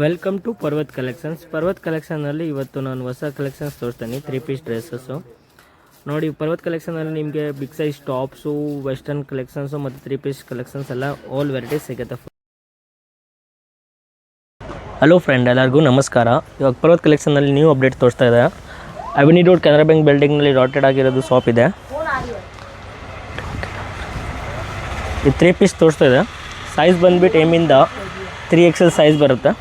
Welcome to Parvat collections. Parvat ಕಲೆಕ್ಷನಲ್ಲಿ ಇವತ್ತು ನಾನು ಹೊಸ ಕಲೆಕ್ಷನ್ಸ್ ತೋರಿಸ್ತೀನಿ. 3 ಪೀಸ್ ಡ್ರೆಸ್ಸಸ್ಸು ನೋಡಿ. ಪರ್ವತ್ ಕಲೆಕ್ಷನಲ್ಲಿ ನಿಮಗೆ big size tops, western collections ಮತ್ತು 3 ಪೀಸ್ ಕಲೆಕ್ಷನ್ಸ್ ಎಲ್ಲ ಆಲ್ ವೆರೈಟೀಸ್ ಸಿಗುತ್ತೆ. ಹಲೋ ಫ್ರೆಂಡ್, ಎಲ್ಲರಿಗೂ ನಮಸ್ಕಾರ. ಇವಾಗ ಪರ್ವತ್ ಕಲೆಕ್ಷನಲ್ಲಿ ನ್ಯೂ ಅಪ್ಡೇಟ್ ತೋರಿಸ್ತಾ ಇದೆ. ಅವೆನ್ಯೂ ರೋಡ್ ಕೆನರಾ ಬ್ಯಾಂಕ್ ಬಿಲ್ಡಿಂಗ್ನಲ್ಲಿ ರಾಟೆಡ್ ಆಗಿರೋದು ಶಾಪ್ ಇದೆ. ಈ 3 ಪೀಸ್ ತೋರಿಸ್ತಾ ಇದೆ. ಸೈಜ್ ಬಂದುಬಿಟ್ಟು ಎಮ್ಮಿಂದ 3XL ಸೈಜ್ ಬರುತ್ತೆ.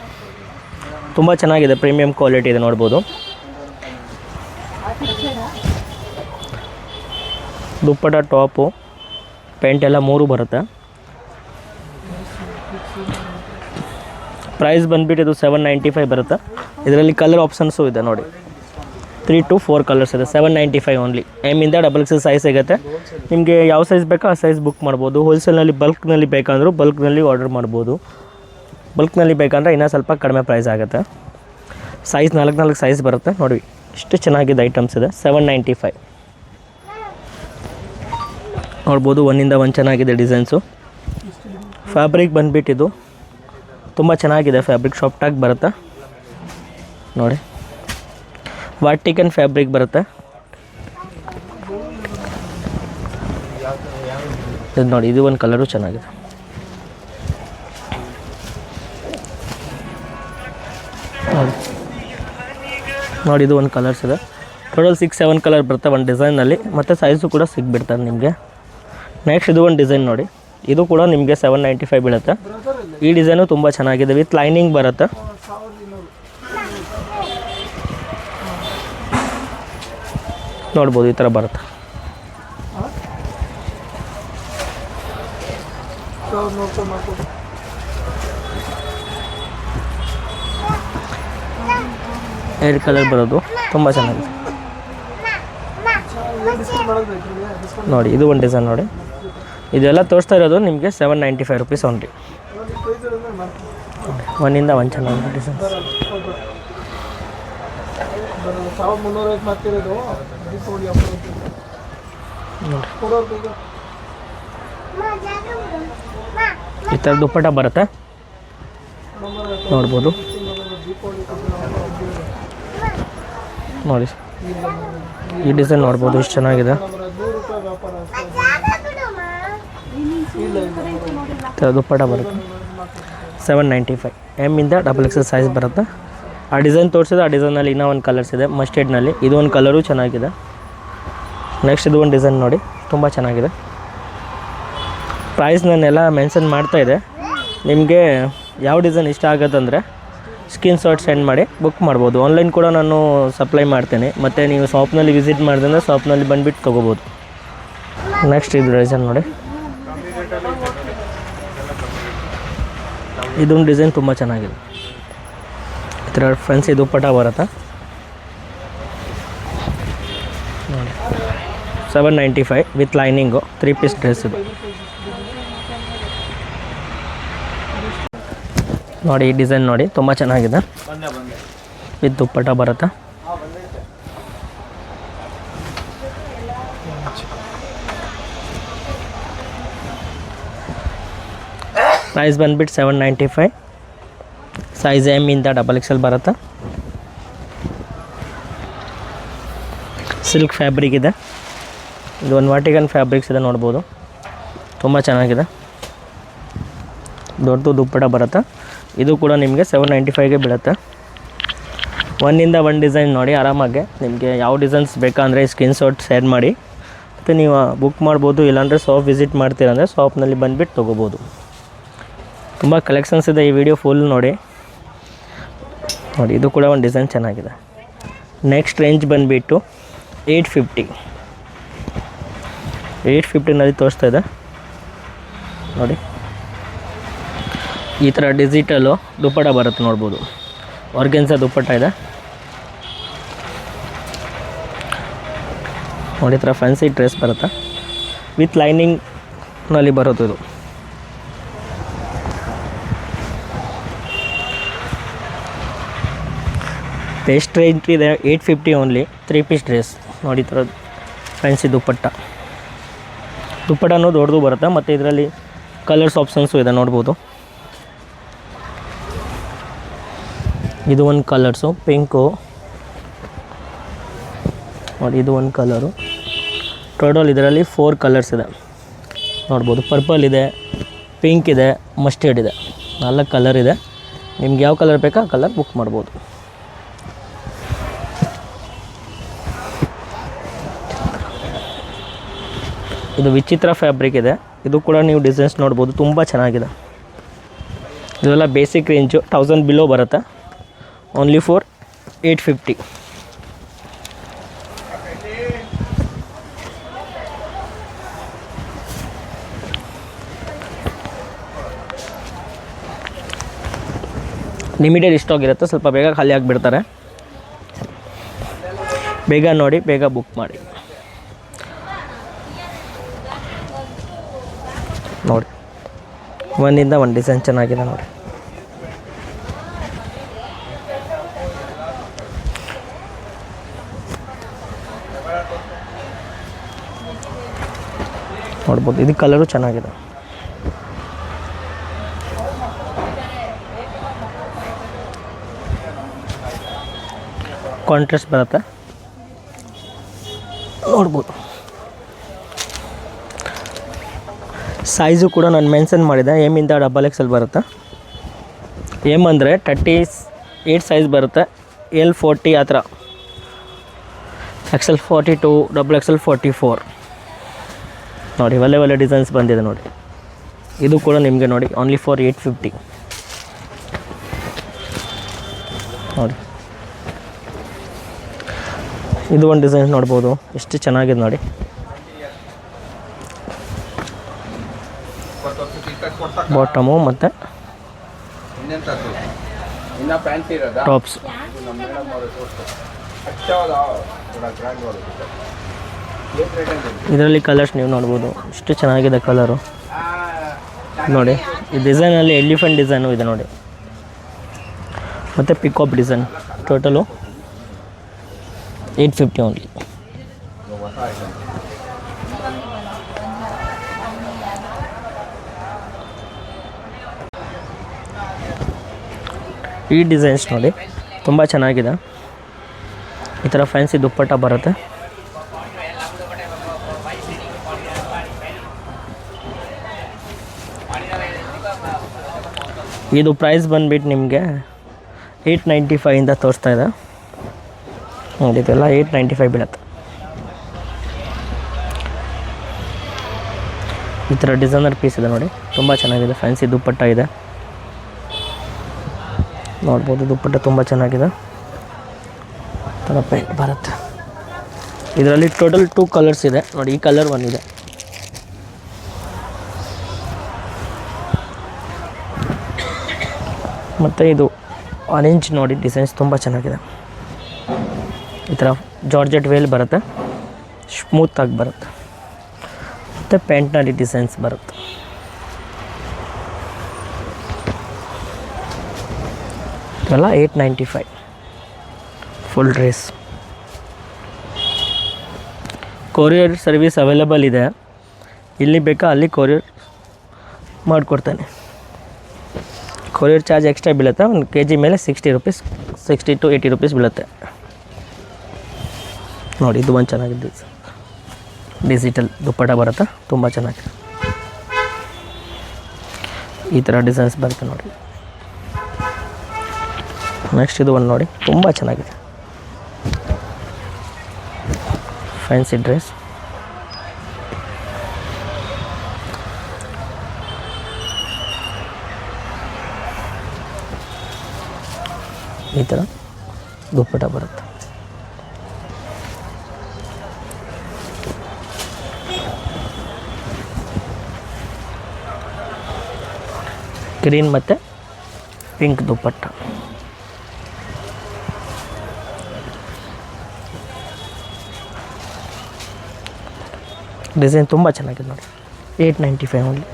ತುಂಬ ಚೆನ್ನಾಗಿದೆ, ಪ್ರೀಮಿಯಂ ಕ್ವಾಲಿಟಿ ಇದೆ, ನೋಡ್ಬೋದು. ದುಪ್ಪಟ, ಟಾಪು, ಪ್ಯಾಂಟ್ ಎಲ್ಲ 3 ಬರುತ್ತೆ. ಪ್ರೈಸ್ ಬಂದುಬಿಟ್ಟು ಇದು 795 ಬರುತ್ತೆ. ಇದರಲ್ಲಿ ಕಲರ್ ಆಪ್ಷನ್ಸು ಇದೆ ನೋಡಿ. 3 to 4 ಕಲರ್ಸ್ ಇದೆ. 795 ಓನ್ಲಿ. ಎಮ್ಮಿಂದ XXL ಸೈಜ್ ಸಿಗುತ್ತೆ. ನಿಮಗೆ ಯಾವ ಸೈಜ್ ಬೇಕೋ ಆ ಸೈಜ್ ಬುಕ್ ಮಾಡ್ಬೋದು. ಹೋಲ್ಸೇಲ್ನಲ್ಲಿ ಬಲ್ಕ್ನಲ್ಲಿ ಬೇಕಂದ್ರೂ ಬಲ್ಕ್ನಲ್ಲಿ ಆರ್ಡರ್ ಮಾಡ್ಬೋದು. ಬಲ್ಕ್ನಲ್ಲಿ ಬೇಕಂದ್ರೆ ಇನ್ನೂ ಸ್ವಲ್ಪ ಕಡಿಮೆ ಪ್ರೈಸ್ ಆಗುತ್ತೆ. ಸೈಜ್ 4 ಸೈಜ್ ಬರುತ್ತೆ ನೋಡಿ. ಇಷ್ಟು ಚೆನ್ನಾಗಿದೆ ಐಟಮ್ಸ್ ಇದೆ. 795 ನೋಡ್ಬೋದು. ಒಂದಿಂದ ಒಂದು ಚೆನ್ನಾಗಿದೆ ಡಿಸೈನ್ಸು. ಫ್ಯಾಬ್ರಿಕ್ ಬಂದುಬಿಟ್ಟಿದ್ದು ತುಂಬ ಚೆನ್ನಾಗಿದೆ. ಫ್ಯಾಬ್ರಿಕ್ ಸಾಫ್ಟಾಗಿ ಬರುತ್ತೆ ನೋಡಿ. ವಾಟಿಕನ್ ಫ್ಯಾಬ್ರಿಕ್ ಬರುತ್ತೆ. ಇದು ನೋಡಿ, ಇದು ಒಂದು ಕಲರು ಚೆನ್ನಾಗಿದೆ ನೋಡಿ. ಇದು ಒಂದು ಕಲರ್ಸ್ ಇದೆ. ಟೋಟಲ್ 6-7 ಕಲರ್ ಬರುತ್ತೆ ಒಂದು ಡಿಸೈನಲ್ಲಿ, ಮತ್ತು ಸೈಜು ಕೂಡ ಸಿಗ್ಬಿಡ್ತಾರೆ ನಿಮಗೆ. ನೆಕ್ಸ್ಟ್ ಇದು ಒಂದು ಡಿಸೈನ್ ನೋಡಿ. ಇದು ಕೂಡ ನಿಮಗೆ 795 ಬೀಳುತ್ತೆ. ಈ ಡಿಸೈನು ತುಂಬ ಚೆನ್ನಾಗಿದೆ. ವಿತ್ ಲೈನಿಂಗ್ ಬರುತ್ತೆ. ನೋಡ್ಬೋದು, ಈ ಥರ ಬರುತ್ತೆ. ಏರ್ ಕಲರ್ ಬರೋದು ತುಂಬ ಚೆನ್ನಾಗಿದೆ ನೋಡಿ. ಇದು ಒಂದು ಡಿಸೈನ್ ನೋಡಿ. ಇದೆಲ್ಲ ತೋರಿಸ್ತಾ ಇರೋದು ನಿಮಗೆ 795 ರುಪೀಸ್ ಓನ್ಲಿ. ಒಂದಿಂದ ಒಂದು ಚೆನ್ನಾಗಿದೆ ಡಿಸೈನ್. ಈ ಥರ ದುಪ್ಪಟ ಬರುತ್ತೆ, ನೋಡ್ಬೋದು ನೋಡಿ. ಈ ಡಿಸೈನ್ ನೋಡ್ಬೋದು, ಎಷ್ಟು ಚೆನ್ನಾಗಿದೆ. ಈ ಥರ ದುಪ್ಪಟ ಬರುತ್ತೆ. 795. ಎಮ್ಮಿಂದ XXL ಸೈಜ್ ಬರುತ್ತೆ. ಆ ಡಿಸೈನ್ ತೋರಿಸಿದೆ. ಆ ಡಿಸೈನಲ್ಲಿ ಇನ್ನೂ ಒಂದು ಕಲರ್ಸ್ ಇದೆ ಮಸ್ಟೆಡ್ನಲ್ಲಿ. ಇದು ಒಂದು ಕಲರು ಚೆನ್ನಾಗಿದೆ. ನೆಕ್ಸ್ಟ್ ಇದು ಒಂದು ಡಿಸೈನ್ ನೋಡಿ, ತುಂಬ ಚೆನ್ನಾಗಿದೆ. ಪ್ರೈಸ್ ನಾನೆಲ್ಲ ಮೆನ್ಷನ್ ಮಾಡ್ತಾಯಿದ್ದೆ. ನಿಮಗೆ ಯಾವ ಡಿಸೈನ್ ಇಷ್ಟ ಆಗುತ್ತಂದರೆ ಸ್ಕ್ರೀನ್ಶಾಟ್ ಸೆಂಡ್ ಮಾಡಿ ಬುಕ್ ಮಾಡ್ಬೋದು. ಆನ್ಲೈನ್ ಕೂಡ ನಾನು ಸಪ್ಲೈ ಮಾಡ್ತೇನೆ. ಮತ್ತು ನೀವು ಶಾಪ್ನಲ್ಲಿ ವಿಸಿಟ್ ಮಾಡಿದ್ರೆ ಶಾಪ್ನಲ್ಲಿ ಬಂದುಬಿಟ್ಟು ತೊಗೋಬೋದು. ನೆಕ್ಸ್ಟ್ ಇದು ಡಿಸೈನ್ ನೋಡಿ. ಇದೊಂದು ಡಿಸೈನ್ ತುಂಬ ಚೆನ್ನಾಗಿದೆ. ಈ ಥರ ಫ್ಯಾನ್ಸಿ ದುಪ್ಪಟ ಬರುತ್ತೆ ನೋಡಿ. 795 ವಿತ್ ಲೈನಿಂಗು. 3 ಪೀಸ್ ಡ್ರೆಸ್ ಇದು ನೋಡಿ. ಈ ಡಿಸೈನ್ ನೋಡಿ, ತುಂಬ ಚೆನ್ನಾಗಿದೆ. ವಿತ್ ದುಪ್ಪಟ ಬರುತ್ತೆ. ಪ್ರೈಸ್ ಬಂದುಬಿಟ್ಟು 795. ಸೈಜ್ ಎಮ್ಮಿಂದ XXL ಬರುತ್ತೆ. ಸಿಲ್ಕ್ ಫ್ಯಾಬ್ರಿಕ್ ಇದೆ. ಇದು ಒಂದು ವಾಟಿಕನ್ ಫ್ಯಾಬ್ರಿಕ್ಸ್ ಇದೆ, ನೋಡ್ಬೋದು. ತುಂಬ ಚೆನ್ನಾಗಿದೆ. ದೊಡ್ಡದು ದುಪ್ಪಟ ಬರುತ್ತೆ. ಇದು ಕೂಡ ನಿಮಗೆ 795ಗೆ ಬೀಳುತ್ತೆ. ಒಂದಿಂದ ಒಂದು ಡಿಸೈನ್ ನೋಡಿ ಆರಾಮಾಗಿ. ನಿಮಗೆ ಯಾವ ಡಿಸೈನ್ಸ್ ಬೇಕಂದರೆ ಸ್ಕ್ರೀನ್ಶಾಟ್ ಶೇರ್ ಮಾಡಿ, ಮತ್ತು ನೀವು ಬುಕ್ ಮಾಡ್ಬೋದು. ಇಲ್ಲಾಂದರೆ ಶಾಪ್ ವಿಸಿಟ್ ಮಾಡ್ತೀರಂದರೆ ಶಾಪ್ನಲ್ಲಿ ಬಂದುಬಿಟ್ಟು ತೊಗೋಬೋದು. ತುಂಬ ಕಲೆಕ್ಷನ್ಸ್ ಇದೆ. ಈ ವಿಡಿಯೋ ಫುಲ್ ನೋಡಿ. ಇದು ಕೂಡ ಒಂದು ಡಿಸೈನ್ ಚೆನ್ನಾಗಿದೆ. ನೆಕ್ಸ್ಟ್ ರೇಂಜ್ ಬಂದುಬಿಟ್ಟು 850ನಲ್ಲಿ ತೋರಿಸ್ತಾ ಇದೆ ನೋಡಿ. ಈ ಥರ ಡಿಜಿಟಲು ದುಪ್ಪಟ ಬರುತ್ತೆ, ನೋಡ್ಬೋದು. ಆರ್ಗೆನ್ಸಾ ದುಪ್ಪಟ ಇದೆ ನೋಡಿ. ಈ ಥರ ಫ್ಯಾನ್ಸಿ ಡ್ರೆಸ್ ಬರುತ್ತೆ. ವಿತ್ ಲೈನಿಂಗ್ನಲ್ಲಿ ಬರೋದು ಇದು. ಬೆಸ್ಟ್ ರೇಂಜ್ ಇದೆ 850 ಓನ್ಲಿ. 3 ಪೀಸ್ ಡ್ರೆಸ್ ನೋಡಿ. ಈ ಥರ ಫ್ಯಾನ್ಸಿ ದುಪ್ಪಟನೂ ದೊಡ್ಡದು ಬರುತ್ತೆ. ಮತ್ತು ಇದರಲ್ಲಿ ಕಲರ್ಸ್ ಆಪ್ಷನ್ಸು ಇದೆ, ನೋಡ್ಬೋದು. ಇದು ಒಂದು ಕಲರ್ಸು ಪಿಂಕು ನೋಡಿ, ಇದು ಒಂದು ಕಲರು. ಟೋಟಲ್ ಇದರಲ್ಲಿ 4 ಕಲರ್ಸ್ ಇದೆ ನೋಡ್ಬೋದು. ಪರ್ಪಲ್ ಇದೆ, ಪಿಂಕ್ ಇದೆ, ಮಸ್ಟರ್ಡ್ ಇದೆ, 4 ಕಲರ್ ಇದೆ. ನಿಮ್ಗೆ ಯಾವ ಕಲರ್ ಬೇಕಾ ಆ ಕಲರ್ ಬುಕ್ ಮಾಡ್ಬೋದು. ಇದು ವಿಚಿತ್ರ ಫ್ಯಾಬ್ರಿಕ್ ಇದೆ. ಇದು ಕೂಡ ನೀವು ಡಿಸೈನ್ಸ್ ನೋಡ್ಬೋದು, ತುಂಬ ಚೆನ್ನಾಗಿದೆ. ಇದೆಲ್ಲ ಬೇಸಿಕ್ ರೇಂಜು 1000 ಬಿಲೋ ಬರುತ್ತೆ. Only for 850. ಲಿಮಿಟೆಡ್ ಸ್ಟಾಕ್ ಇರುತ್ತೆ, ಸ್ವಲ್ಪ ಬೇಗ ಖಾಲಿ ಆಗಿಬಿಡ್ತಾರೆ. ಬೇಗ ನೋಡಿ, ಬೇಗ ಬುಕ್ ಮಾಡಿ. ನೋಡಿ, ಒಂದಿಂದ ಒಂದು ಡಿಸೈನ್ ಚೆನ್ನಾಗಿದೆ ನೋಡಿ. ನೋಡ್ಬೋದು, ಇದು ಕಲರು ಚೆನ್ನಾಗಿದೆ. ಕಾಂಟ್ರಾಸ್ಟ್ ಬರುತ್ತೆ ನೋಡ್ಬೋದು. ಸೈಜು ಕೂಡ ನಾನು ಮೆನ್ಷನ್ ಮಾಡಿದೆ, ಎಮ್ಮಿಂದ XXL ಬರುತ್ತೆ. ಎಮ್ ಅಂದರೆ 38 ಸೈಜ್ ಬರುತ್ತೆ, L 40 ಆ ಥರ, XL 42, XXL 44 ನೋಡಿ. ಒಳ್ಳೆ ಡಿಸೈನ್ಸ್ ಬಂದಿದೆ ನೋಡಿ. ಇದು ಕೂಡ ನಿಮಗೆ ನೋಡಿ ಓನ್ಲಿ ಫಾರ್ 850 ನೋಡಿ. ಇದು ಒಂದು ಡಿಸೈನ್ಸ್ ನೋಡ್ಬೋದು, ಎಷ್ಟು ಚೆನ್ನಾಗಿದೆ ನೋಡಿ. ಬಾಟಮು ಮತ್ತು ಟಾಪ್ಸ್. ಇದರಲ್ಲಿ ಕಲರ್ಸ್ ನೀವು ನೋಡ್ಬೋದು, ಎಷ್ಟು ಚೆನ್ನಾಗಿದೆ ಕಲರು ನೋಡಿ. ಈ ಡಿಸೈನಲ್ಲಿ ಎಲಿಫೆಂಟ್ ಡಿಸೈನು ಇದೆ ನೋಡಿ, ಮತ್ತು ಪಿಕಾಪ್ ಡಿಸೈನ್. Total 850 only. ಈ ಡಿಸೈನ್ಸ್ ನೋಡಿ, ತುಂಬ ಚೆನ್ನಾಗಿದೆ. ಈ ಥರ ಫ್ಯಾನ್ಸಿ ದುಪ್ಪಟ್ಟ ಬರುತ್ತೆ. ಇದು ಪ್ರೈಸ್ ಬಂದುಬಿಟ್ಟು ನಿಮಗೆ 895 ತೋರಿಸ್ತಾ ಇದೆ ನೋಡಿ. ಇದೆಲ್ಲ 895 ಬೀಳುತ್ತೆ. ಈ ಥರ ಡಿಸೈನರ್ ಪೀಸ್ ಇದೆ ನೋಡಿ, ತುಂಬ ಚೆನ್ನಾಗಿದೆ. ಫ್ಯಾನ್ಸಿ ದುಪ್ಪಟ್ಟ ಇದೆ ನೋಡ್ಬೋದು. ದುಪ್ಪಟ್ಟ ತುಂಬ ಚೆನ್ನಾಗಿದೆ. ಥರ ಪೇಂಟ್ ಬರುತ್ತೆ. ಇದರಲ್ಲಿ ಟೋಟಲ್ 2 ಕಲರ್ಸ್ ಇದೆ ನೋಡಿ. ಈ ಕಲರ್ ಒಂದಿದೆ, ಮತ್ತು ಇದು ಆರೆಂಜ್ ನೋಡಿ. ಡಿಸೈನ್ಸ್ ತುಂಬ ಚೆನ್ನಾಗಿದೆ. ಈ ಥರ ಜಾರ್ಜೆಟ್ ವೇಲ್ ಬರುತ್ತೆ, ಸ್ಮೂತಾಗಿ ಬರುತ್ತೆ, ಮತ್ತು ಪ್ಯಾಂಟ್ನಲ್ಲಿ ಡಿಸೈನ್ಸ್ ಬರುತ್ತೆ. ಇವೆಲ್ಲ 895 full dress. Courier service available ಇದೆ, ಇಲ್ಲಿ ಬೇಕಾ ಅಲ್ಲಿ ಕೊರಿಯರ್ ಮಾಡಿಕೊಡ್ತಾನೆ. ಕೊರಿಯರ್ ಚಾರ್ಜ್ ಎಕ್ಸ್ಟ್ರಾ ಬೀಳುತ್ತೆ, 1 kg ಮೇಲೆ 60 ರೂಪೀಸ್, 60 to 80 ರೂಪೀಸ್ ಬೀಳುತ್ತೆ ನೋಡಿ. ಇದು ಒಂದು ಚೆನ್ನಾಗಿದೆ, ಡಿಜಿಟಲ್ ದುಪ್ಪಟ್ಟ ಬರುತ್ತೆ, ತುಂಬ ಚೆನ್ನಾಗಿದೆ. ಈ ಥರ ಡಿಸೈನ್ಸ್ ಬರುತ್ತೆ ನೋಡಿ. ನೆಕ್ಸ್ಟ್ ಇದು ಒಂದು ನೋಡಿ, ತುಂಬ ಚೆನ್ನಾಗಿದೆ. Fancy dress. ಈ ಥರ ದುಪ್ಪಟ್ಟ ಬರುತ್ತೆ. ಗ್ರೀನ್ ಮತ್ತು ಪಿಂಕ್ ದುಪ್ಪಟ್ಟ. ಡಿಸೈನ್ ತುಂಬ ಚೆನ್ನಾಗಿದೆ ನೋಡಿ. 895 ಓನ್ಲಿ.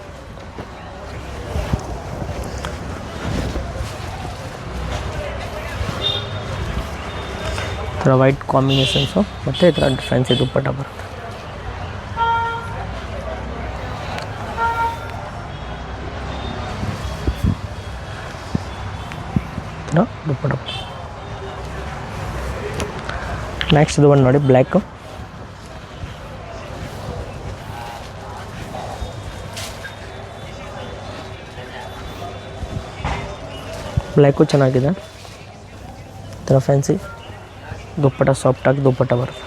ಈ ಥರ ವೈಟ್ ಕಾಂಬಿನೇಷನ್ಸು ಮತ್ತು ಈ ಥರ ಫ್ಯಾನ್ಸಿ ದುಪ್ಪಟ್ಟ ಬರುತ್ತೆ. ಥರ ದುಪ್ಪಟ್ಟ. ನೆಕ್ಸ್ಟ್ ಇದು ಒಂದು ನೋಡಿ ಬ್ಲ್ಯಾಕು. ಬ್ಲ್ಯಾಕು ಚೆನ್ನಾಗಿದೆ. ಈ ಥರ ಫ್ಯಾನ್ಸಿ ದುಪ್ಪಟ್ಟ, ಸಾಫ್ಟಾಗಿ ದುಪ್ಪಟ್ಟ ಬರುತ್ತೆ.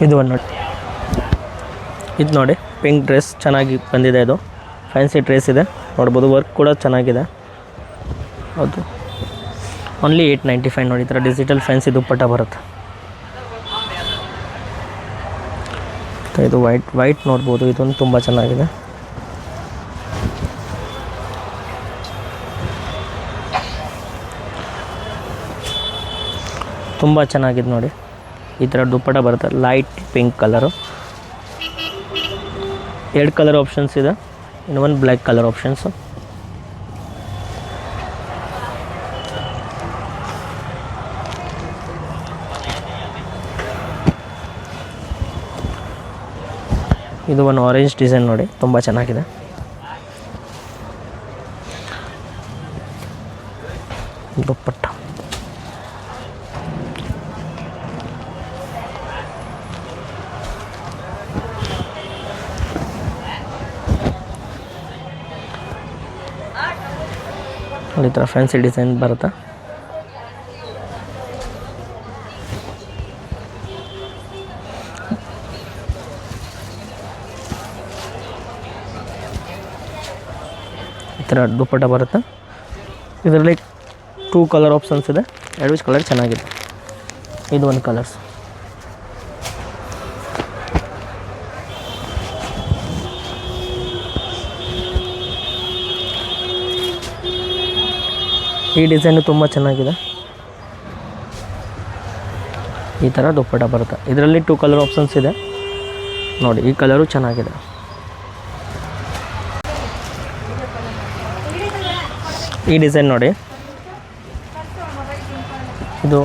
ಇದು ಒಂದು ನೋಡಿ, ಇದು ನೋಡಿ ಪಿಂಕ್ ಡ್ರೆಸ್ ಚೆನ್ನಾಗಿ ಬಂದಿದೆ. ಇದು ಫ್ಯಾನ್ಸಿ ಡ್ರೆಸ್ ಇದೆ, ನೋಡ್ಬೋದು. ವರ್ಕ್ ಕೂಡ ಚೆನ್ನಾಗಿದೆ. ಹೌದು, ಓನ್ಲಿ 895 ನೋಡಿ. ಈ ಥರ ಡಿಜಿಟಲ್ ಫ್ಯಾನ್ಸಿ ದುಪ್ಪಟ್ಟ ಬರುತ್ತೆ. ಇದು ವೈಟ್ ನೋಡ್ಬೋದು. ಇದೊಂದು ತುಂಬ ಚೆನ್ನಾಗಿದೆ. ತುಂಬ ಚೆನ್ನಾಗಿದೆ ನೋಡಿ. ಈ ಥರ ದುಪ್ಪಟ್ಟ ಬರುತ್ತೆ, light pink colour. 2 colour options ಇದೆ, ಇನ್ನು ಒಂದು ಬ್ಲ್ಯಾಕ್ ಕಲರ್ ಆಪ್ಷನ್ಸು. ಇದು ಒಂದು ಆರೆಂಜ್ ಡಿಸೈನ್ ನೋಡಿ, ತುಂಬ ಚೆನ್ನಾಗಿದೆ. ದುಪ್ಪಟ್ಟ ಈ ಥರ ಫ್ಯಾನ್ಸಿ ಡಿಸೈನ್ ಬರುತ್ತೆ. ಈ ಥರ ದುಪ್ಪಟ್ಟ ಬರುತ್ತೆ. ಇದರಲ್ಲಿ 2 ಕಲರ್ ಆಪ್ಷನ್ಸ್ ಇದೆ. 2 ಕಲರ್ ಚೆನ್ನಾಗಿದೆ. ಇದು ಒಂದು ಕಲರ್ಸ್. ಈ ಡಿಸೈನು ತುಂಬ ಚೆನ್ನಾಗಿದೆ. ಈ ಥರ ದುಪ್ಪಟ್ಟ ಬರುತ್ತೆ. ಇದರಲ್ಲಿ 2 ಕಲರ್ ಆಪ್ಷನ್ಸ್ ಇದೆ ನೋಡಿ. ಈ ಕಲರು ಚೆನ್ನಾಗಿದೆ. ಈ ಡಿಸೈನ್ ನೋಡಿ, ಇದು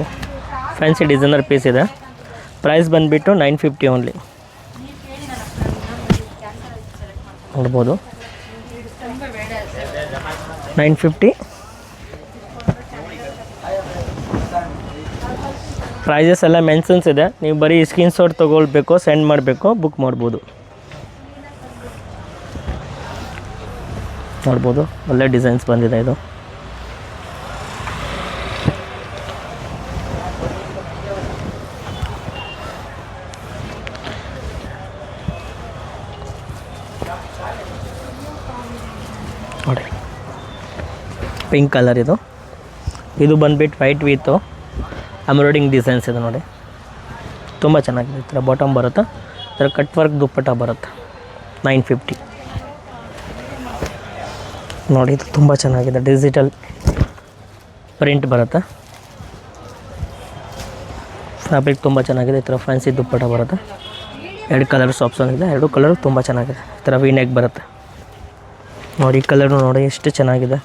ಫ್ಯಾನ್ಸಿ ಡಿಸೈನರ್ ಪೀಸ್ ಇದೆ. ಪ್ರೈಸ್ ಬಂದುಬಿಟ್ಟು 950 ಓನ್ಲಿ. ನೋಡ್ಬೋದು 950. ಪ್ರೈಸಸ್ ಎಲ್ಲ ಮೆನ್ಷನ್ಸ್ ಇದೆ. ನೀವು ಬರೀ ಸ್ಕ್ರೀನ್ಶಾಟ್ ತೊಗೊಳ್ಬೇಕು, ಸೆಂಡ್ ಮಾಡಬೇಕು, ಬುಕ್ ಮಾಡ್ಬೋದು. ನೋಡ್ಬೋದು ಒಳ್ಳೆ ಡಿಸೈನ್ಸ್ ಬಂದಿದೆ. ಇದು ನೋಡಿ ಪಿಂಕ್ ಕಲರ್. ಇದು ಬಂದುಬಿಟ್ಟು ವೈಟ್ ವಿತ್ತು ಎಂಬ್ರಾಯ್ಡಿಂಗ್ ಡಿಸೈನ್ಸ್ ಇದೆ ನೋಡಿ, ತುಂಬ ಚೆನ್ನಾಗಿದೆ. ಈ ಥರ ಬಾಟಮ್ ಬರುತ್ತೆ, ಈ ಥರ ಕಟ್ ವರ್ಕ್ ದುಪ್ಪಟ್ಟ ಬರುತ್ತೆ. 950 ನೋಡಿ. ಇದು ತುಂಬ ಚೆನ್ನಾಗಿದೆ. ಡಿಜಿಟಲ್ ಪ್ರಿಂಟ್ ಬರುತ್ತೆ. ಫ್ಯಾಬ್ರಿಕ್ ತುಂಬ ಚೆನ್ನಾಗಿದೆ. ಈ ಥರ ಫ್ಯಾನ್ಸಿ ದುಪ್ಪಟ್ಟ ಬರುತ್ತೆ. 2 ಕಲರ್ಸ್ ಆಪ್ಷನ್ ಇದೆ. 2 ಕಲರ್ ತುಂಬ ಚೆನ್ನಾಗಿದೆ. ಈ ಥರ ವಿ ನೆಕ್ ಬರುತ್ತೆ ನೋಡಿ. ಈ ಕಲರು ನೋಡಿ ಎಷ್ಟು ಚೆನ್ನಾಗಿದೆ.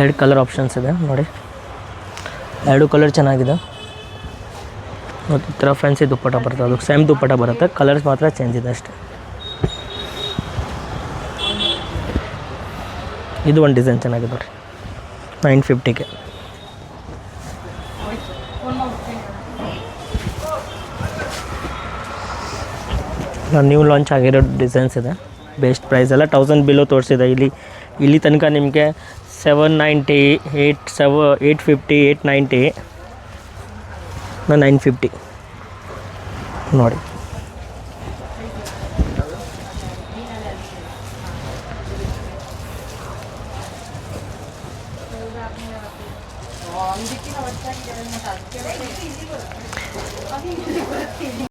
ಎರಡು ಕಲರ್ ಆಪ್ಷನ್ಸ್ ಇದೆ ನೋಡಿ. 2 ಕಲರ್ ಚೆನ್ನಾಗಿದೆ. ಮತ್ತು ಈ ಥರ ಫ್ಯಾನ್ಸಿ ದುಪ್ಪಟ್ಟ ಬರುತ್ತೆ. ಅದು ಸೇಮ್ ದುಪ್ಪಟ್ಟ ಬರುತ್ತೆ, ಕಲರ್ಸ್ ಮಾತ್ರ ಚೇಂಜ್ ಇದೆ ಅಷ್ಟೇ. ಇದು ಒಂದು ಡಿಸೈನ್ ಚೆನ್ನಾಗಿದೆ ನೋಡಿ, 950ಗೆ. ನ್ಯೂ ಲಾಂಚ್ ಆಗಿರೋ ಡಿಸೈನ್ಸ್ ಇದೆ. ಬೆಸ್ಟ್ ಪ್ರೈಸ್ ಎಲ್ಲ 1000 ಬಿಲೋ ತೋರಿಸಿದೆ. ಇಲ್ಲಿ ತನಕ ನಿಮಗೆ 790, 850, 890, 950 ನೋಡಿ.